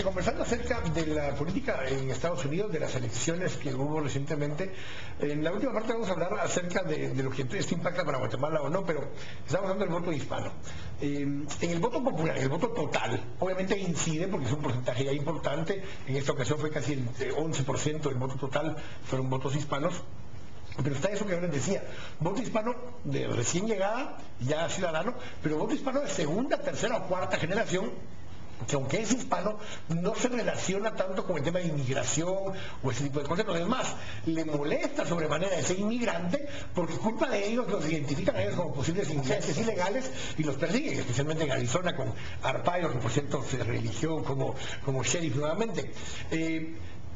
Conversando acerca de la política en Estados Unidos, de las elecciones que hubo recientemente, en la última parte vamos a hablar acerca de lo que esto impacta para Guatemala o no, pero estamos hablando del voto hispano. En el voto popular, en el voto total, obviamente incide porque es un porcentaje ya importante. En esta ocasión fue casi el 11% del voto total fueron votos hispanos. Pero está eso que yo les decía, voto hispano de recién llegada, ya ciudadano, pero voto hispano de segunda, tercera o cuarta generación, que aunque es hispano, no se relaciona tanto con el tema de inmigración o ese tipo de cosas. Pero además, le molesta sobremanera ese inmigrante porque culpa de ellos los identifican a ellos como posibles ingleses ilegales y los persiguen, especialmente en Arizona con Arpaio, que por cierto se religió como sheriff nuevamente.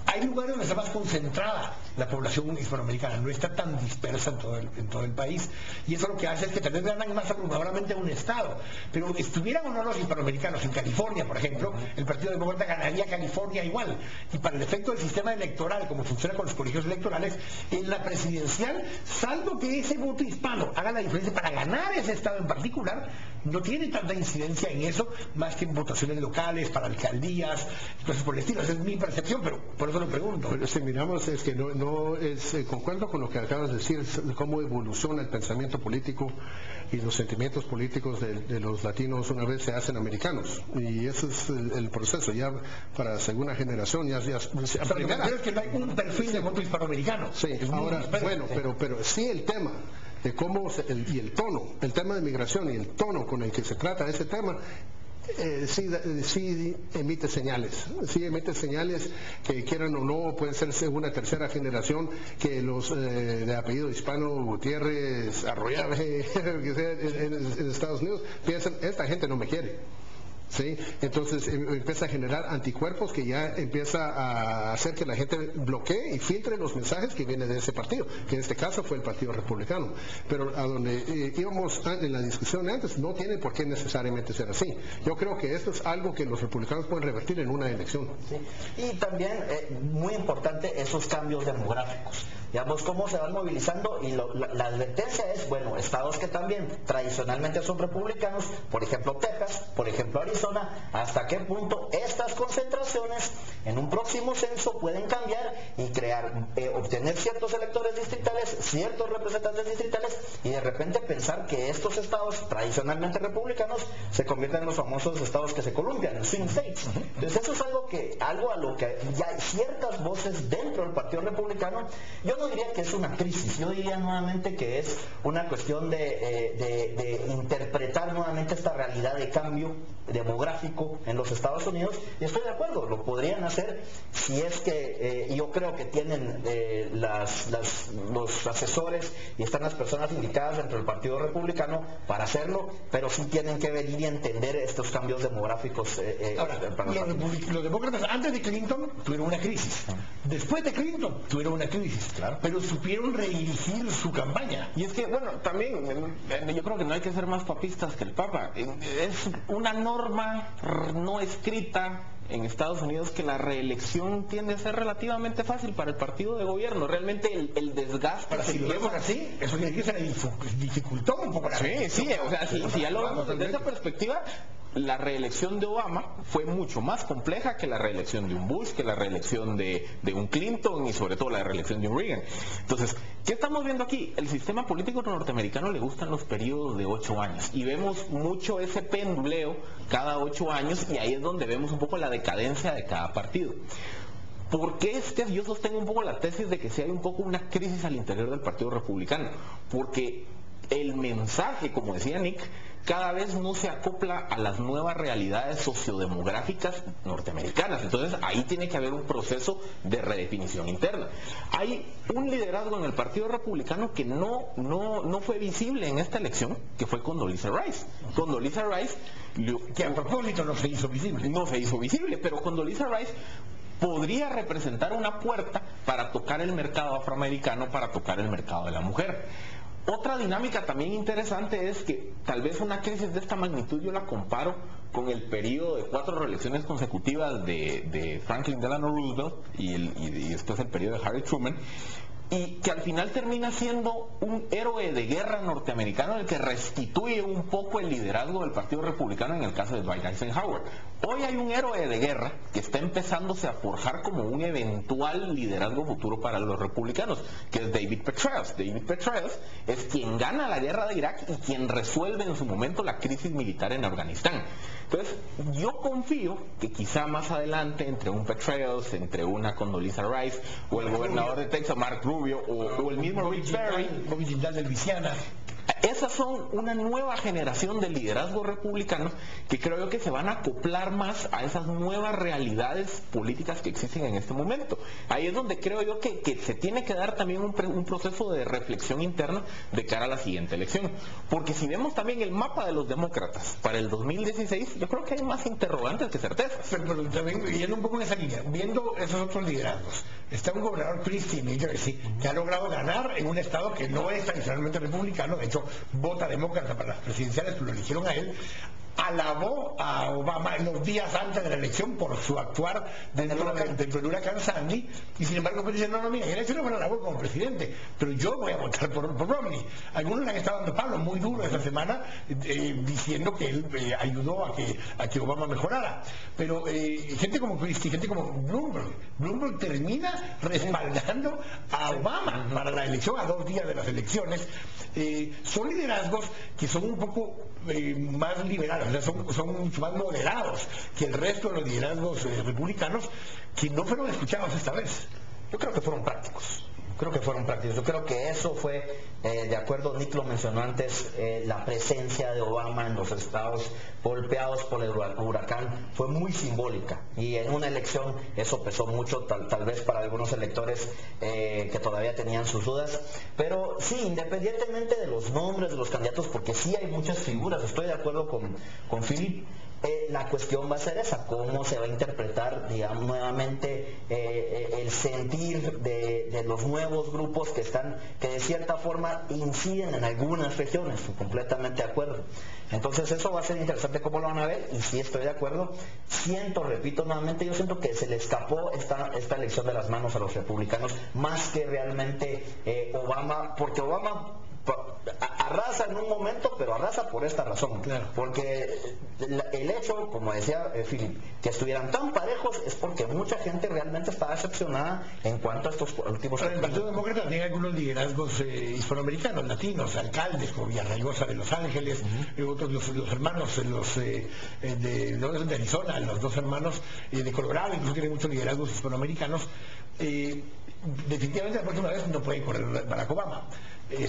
Hay lugares donde está más concentrada la población hispanoamericana, no está tan dispersa en todo el país, y eso lo que hace es que tal vez ganan más abrumadoramente a un estado. Pero estuvieran o no los hispanoamericanos en California, por ejemplo, el Partido Demócrata ganaría California igual, y para el efecto del sistema electoral, como funciona con los colegios electorales, en la presidencial, salvo que ese voto hispano haga la diferencia para ganar ese estado en particular, no tiene tanta incidencia en eso, más que en votaciones locales, para alcaldías, cosas por el estilo. Esa es mi percepción, pero por eso lo pregunto. Pero si miramos, es que no es, concuerdo con lo que acabas de decir, cómo evoluciona el pensamiento político y los sentimientos políticos de los latinos una vez se hacen americanos, y ese es el proceso. Ya para segunda generación ya primera, es que no hay un perfil de voto hispanoamericano. Sí, ahora, bueno, pero sí el tema de cómo y el tono, el tema de migración y el tono con el que se trata ese tema, sí emite señales que quieran o no, pueden ser segunda, tercera generación, que los de apellido hispano, Gutiérrez, Arroyave, que sea en Estados Unidos, piensan, esta gente no me quiere. ¿Sí? Entonces empieza a generar anticuerpos que ya empieza a hacer que la gente bloquee y filtre los mensajes que vienen de ese partido, que en este caso fue el Partido Republicano. Pero a donde íbamos en la discusión antes, no tiene por qué necesariamente ser así. Yo creo que esto es algo que los republicanos pueden revertir en una elección. Sí. Y también, muy importante, esos cambios demográficos. Digamos, cómo se van movilizando, y la advertencia es, bueno, estados que también tradicionalmente son republicanos, por ejemplo Texas, por ejemplo Arizona, hasta qué punto estas concentraciones en un próximo censo pueden cambiar y crear, obtener ciertos electores distritales, ciertos representantes distritales, y de repente pensar que estos estados tradicionalmente republicanos se convierten en los famosos estados que se columpian, en swing states. Entonces eso es algo a lo que ya hay ciertas voces dentro del Partido Republicano. Yo no diría que es una crisis, yo diría nuevamente que es una cuestión de interpretar nuevamente esta realidad de cambio demográfico en los Estados Unidos, y estoy de acuerdo, lo podrían hacer si es que yo creo que tienen los asesores y están las personas indicadas dentro del Partido Republicano para hacerlo, pero sí tienen que venir y entender estos cambios demográficos. Ahora, los demócratas antes de Clinton tuvieron una crisis, después de Clinton tuvieron una crisis, claro, pero supieron redirigir su campaña. Y es que, bueno, también yo creo que no hay que ser más papistas que el Papa. Es una norma no escrita en Estados Unidos que la reelección tiende a ser relativamente fácil para el partido de gobierno. Realmente el desgaste... Ahora, si lo vemos así, eso quiere decir que se dificultó un poco la reelección. Sí, o sea, si ya lo vemos desde esa perspectiva, la reelección de Obama fue mucho más compleja que la reelección de un Bush, que la reelección de un Clinton y sobre todo la reelección de un Reagan. Entonces, ¿qué estamos viendo aquí? El sistema político norteamericano le gustan los periodos de 8 años y vemos mucho ese penduleo cada 8 años, y ahí es donde vemos un poco la decadencia de cada partido. ¿Por qué es que yo sostengo un poco la tesis de que sí hay un poco una crisis al interior del Partido Republicano? Porque el mensaje, como decía Nick, cada vez no se acopla a las nuevas realidades sociodemográficas norteamericanas. Entonces ahí tiene que haber un proceso de redefinición interna. Hay un liderazgo en el Partido Republicano que no fue visible en esta elección, que fue Condoleezza Rice. Condoleezza Rice, que a propósito no se hizo visible. No se hizo visible, pero Condoleezza Rice podría representar una puerta para tocar el mercado afroamericano, para tocar el mercado de la mujer. Otra dinámica también interesante es que tal vez una crisis de esta magnitud yo la comparo con el periodo de 4 reelecciones consecutivas de Franklin Delano Roosevelt y después el periodo de Harry Truman, y que al final termina siendo un héroe de guerra norteamericano el que restituye un poco el liderazgo del Partido Republicano en el caso de Dwight Eisenhower. Hoy hay un héroe de guerra que está empezándose a forjar como un eventual liderazgo futuro para los republicanos, que es David Petraeus. David Petraeus es quien gana la guerra de Irak y quien resuelve en su momento la crisis militar en Afganistán. Entonces, yo confío que quizá más adelante, entre un Petraeus, entre una Condoleezza Rice, o el gobernador de Texas, Mark Rubio, o el mismo Rick Perry, Bobby Jindal de Luisiana. esas son una nueva generación de liderazgos republicanos que creo yo que se van a acoplar más a esas nuevas realidades políticas que existen en este momento. Ahí es donde creo yo que se tiene que dar también un proceso de reflexión interna de cara a la siguiente elección. Porque si vemos también el mapa de los demócratas para el 2016, yo creo que hay más interrogantes que certezas. Pero también yendo un poco en esa línea, viendo esos otros liderazgos, está un gobernador Christie en New Jersey que ha logrado ganar en un estado que no es tradicionalmente republicano, de hecho vota demócrata para las presidenciales, pero lo eligieron a él. Alabó a Obama en los días antes de la elección por su actuar dentro del huracán Sandy, y sin embargo pues dice, no, mira, en elección no me lo alabó como presidente, pero yo voy a votar por Romney. Algunos le han estado dando palos muy duros esta semana, diciendo que él ayudó a que Obama mejorara. Pero gente como Christie, gente como Bloomberg termina respaldando a Obama para la elección a 2 días de las elecciones. Son liderazgos que son un poco más liberales, o sea, son mucho más moderados que el resto de los liderazgos republicanos, que no fueron escuchados esta vez. Yo creo que fueron prácticos. Yo creo que eso fue, de acuerdo, Nick lo mencionó antes, la presencia de Obama en los estados golpeados por el huracán fue muy simbólica, y en una elección eso pesó mucho, tal vez para algunos electores que todavía tenían sus dudas. Pero sí, independientemente de los nombres de los candidatos, porque sí hay muchas figuras, estoy de acuerdo con Philip. La cuestión va a ser esa, cómo se va a interpretar, digamos, nuevamente el sentir de los nuevos grupos que de cierta forma inciden en algunas regiones, completamente de acuerdo. Entonces eso va a ser interesante cómo lo van a ver, y sí estoy de acuerdo. Repito nuevamente, yo siento que se le escapó esta elección de las manos a los republicanos, más que realmente Obama, porque Obama arrasa en un momento, pero arrasa por esta razón, claro. Porque el hecho, como decía Philip, que estuvieran tan parejos es porque mucha gente realmente estaba decepcionada en cuanto a estos últimos años. El Partido Demócrata tiene algunos liderazgos hispanoamericanos, latinos, alcaldes como Villarraigosa de Los Ángeles, otros los hermanos de Arizona, los 2 hermanos de Colorado, incluso tienen muchos liderazgos hispanoamericanos. Definitivamente la próxima vez no puede correr Barack Obama.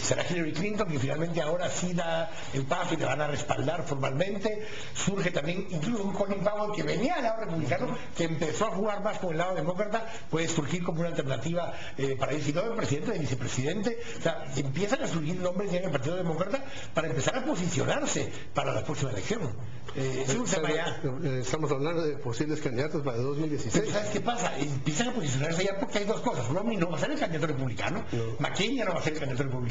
Será Hillary Clinton, que finalmente ahora sí da el paso y le van a respaldar formalmente. Surge también incluso un Colin Powell que venía del lado republicano, que empezó a jugar más con el lado demócrata, puede surgir como una alternativa para ir, si no de presidente, de vicepresidente. O sea, empiezan a surgir nombres ya en el Partido Demócrata para empezar a posicionarse para la próxima elección. Estamos hablando de posibles candidatos para 2016. Pero ¿sabes qué pasa? Empiezan a posicionarse ya porque hay 2 cosas. Romney no va a ser el candidato republicano, McCain ya no va a ser el candidato republicano,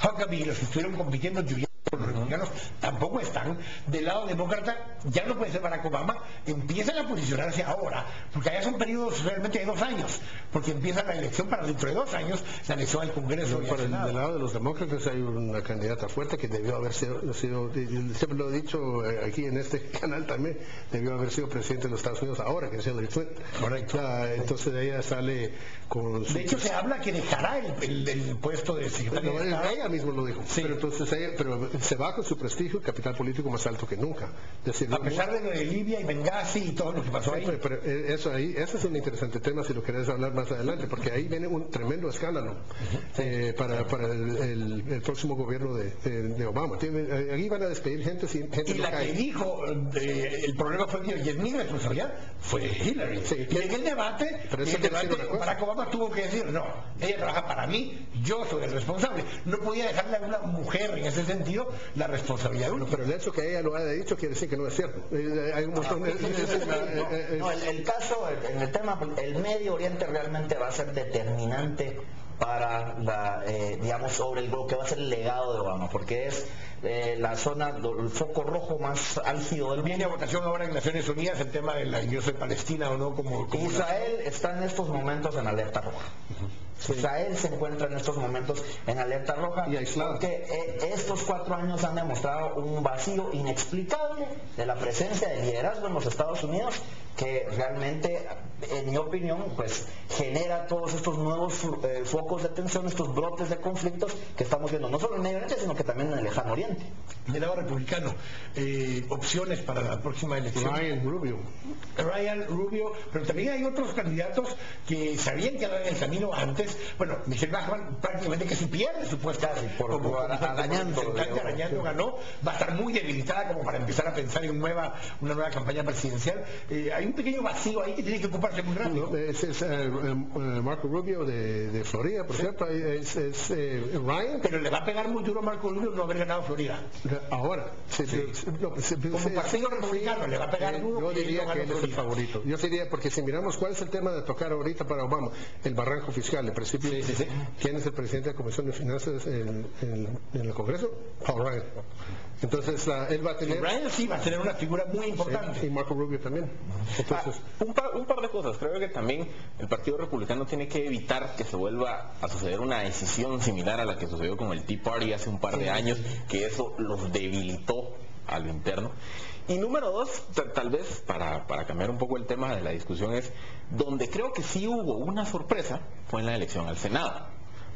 Huckabee y los que estuvieron compitiendo por los republicanos tampoco están. Del lado demócrata ya no puede ser Barack Obama. Empiezan a posicionarse ahora, porque allá son periodos realmente de 2 años, porque empieza la elección para dentro de 2 años, la elección al Congreso. Del lado de los demócratas hay una candidata fuerte que debió haber sido, siempre lo he dicho aquí en este canal también, debió haber sido presidente de los Estados Unidos ahora, que es Hillary Clinton. Correcto. Entonces ella sale con su... De hecho se habla que dejará el puesto de secretario de Estado. Ella mismo lo dijo. Sí. Pero entonces ella se va con su prestigio y capital político más alto que nunca. Es decir, a pesar de Libia y Benghazi y todo lo que pasó ahí. Pero eso es un interesante tema si lo querés hablar más adelante, porque ahí viene un tremendo escándalo para el próximo gobierno de Obama. Ahí van a despedir gente y la que dijo el problema fue mío y es mi responsabilidad fue Hillary. Sí. Y en el debate Barack Obama tuvo que decir, no, ella trabaja para mí, yo soy el responsable. No podía dejarle a una mujer en ese sentido la responsabilidad. Pero el hecho que ella lo haya dicho quiere decir que no es cierto. Hay un montón de... el caso, en el tema, el Medio Oriente realmente va a ser determinante para digamos, sobre lo que va a ser el legado de Obama, porque es la zona, el foco rojo más álgido del mundo. Viene a votación ahora en Naciones Unidas el tema del ingreso de Palestina o no como Israel está en estos momentos en alerta roja. Israel se encuentra en estos momentos en alerta roja y aislado, porque estos 4 años han demostrado un vacío inexplicable de la presencia de liderazgo en los Estados Unidos, que realmente, en mi opinión, pues genera todos estos nuevos focos de tensión, estos brotes de conflictos que estamos viendo no solo en Medio Oriente, sino que también en el Lejano Oriente. Del lado republicano, opciones para la próxima elección. Ryan Rubio, pero también hay otros candidatos que sabían que iban en el camino antes. Bueno, Michelle Bachmann prácticamente que si pierde supuestamente, arañando ganó, va a estar muy debilitada como para empezar a pensar en una nueva campaña presidencial. Hay un pequeño vacío ahí que tiene que ocuparse muy rápido. Ese es Marco Rubio de Florida, por cierto, es Ryan. Pero le va a pegar muy duro a Marco Rubio no haber ganado Florida. Ahora, como partido republicano le va a pegar duro. Yo diría que él es el favorito. Yo diría, porque si miramos cuál es el tema de tocar ahorita para Obama, el barranco fiscal, en principio, ¿quién es el presidente de la Comisión de Finanzas en el Congreso? Paul Ryan. Entonces él va a tener... Ryan sí va a tener una figura muy importante. Sí, y Marco Rubio también. Entonces, un par de cosas. Creo que también el Partido Republicano tiene que evitar que se vuelva a suceder una decisión similar a la que sucedió con el Tea Party hace un par de años, que eso los debilitó a lo interno. Y número 2, tal vez para cambiar un poco el tema de la discusión, es donde creo que sí hubo una sorpresa fue en la elección al Senado,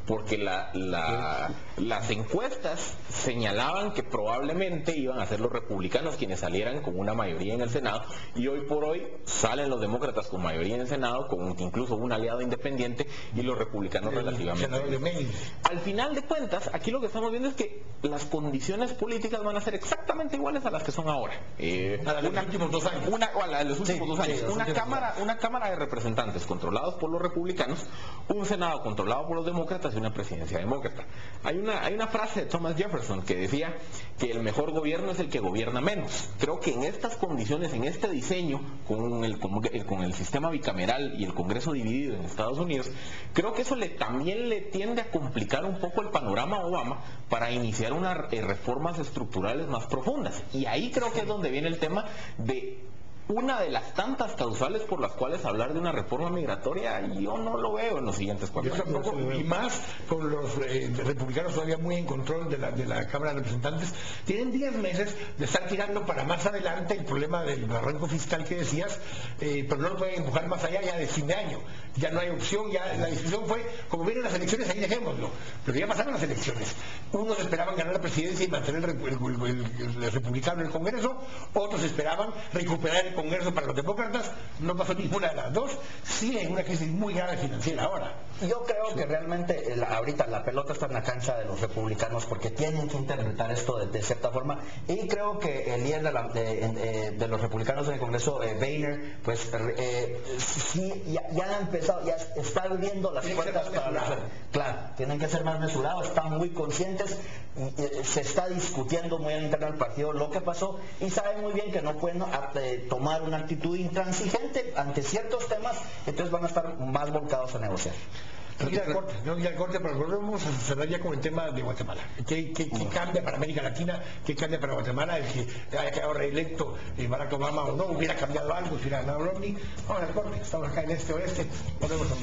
porque las encuestas señalaban que probablemente iban a ser los republicanos quienes salieran con una mayoría en el Senado, y hoy por hoy salen los demócratas con mayoría en el Senado, con incluso un aliado independiente, y los republicanos relativamente. Al final de cuentas, aquí lo que estamos viendo es que las condiciones políticas van a ser exactamente iguales a las que son ahora. A los últimos 2 años. Una cámara de representantes controlados por los republicanos, un Senado controlado por los demócratas y una presidencia demócrata. Hay una frase de Thomas Jefferson que decía que el mejor gobierno es el que gobierna menos. Creo que en estas condiciones, en este diseño, con el sistema bicameral y el Congreso dividido en Estados Unidos, creo que eso también le tiende a complicar un poco el panorama a Obama para iniciar unas reformas estructurales más profundas. Y ahí creo que es donde viene el tema de una de las tantas causales por las cuales hablar de una reforma migratoria yo no lo veo en los siguientes 4 años. Y más con los republicanos todavía muy en control de la Cámara de Representantes. Tienen 10 meses de estar tirando para más adelante el problema del barranco fiscal que decías, pero no lo pueden empujar más allá ya de fin de año. Ya no hay opción, ya la discusión fue, como vienen las elecciones, ahí dejémoslo. Pero ya pasaron las elecciones. Unos esperaban ganar la presidencia y mantener el republicano en el Congreso, otros esperaban recuperar el Congreso para los demócratas. No pasó ninguna de las dos. Sí hay una crisis muy grave financiera ahora. Yo creo que realmente ahorita la pelota está en la cancha de los republicanos, porque tienen que interpretar esto de cierta forma, y creo que el líder de los republicanos en el Congreso, Boehner, pues sí, ya ha empezado, ya está viendo las puertas para claro, tienen que ser más mesurados, están muy conscientes, se está discutiendo muy al interno del partido lo que pasó, y saben muy bien que no pueden tomar una actitud intransigente ante ciertos temas, entonces van a estar más volcados a negociar. Ir al corte, pero volvemos a cerrar ya con el tema de Guatemala. ¿Qué cambia para América Latina? ¿Qué cambia para Guatemala? El que haya quedado reelecto Barack Obama o no, hubiera cambiado algo si hubiera ganado Romney. Vamos al corte, estamos acá en Este Oeste. Volvemos a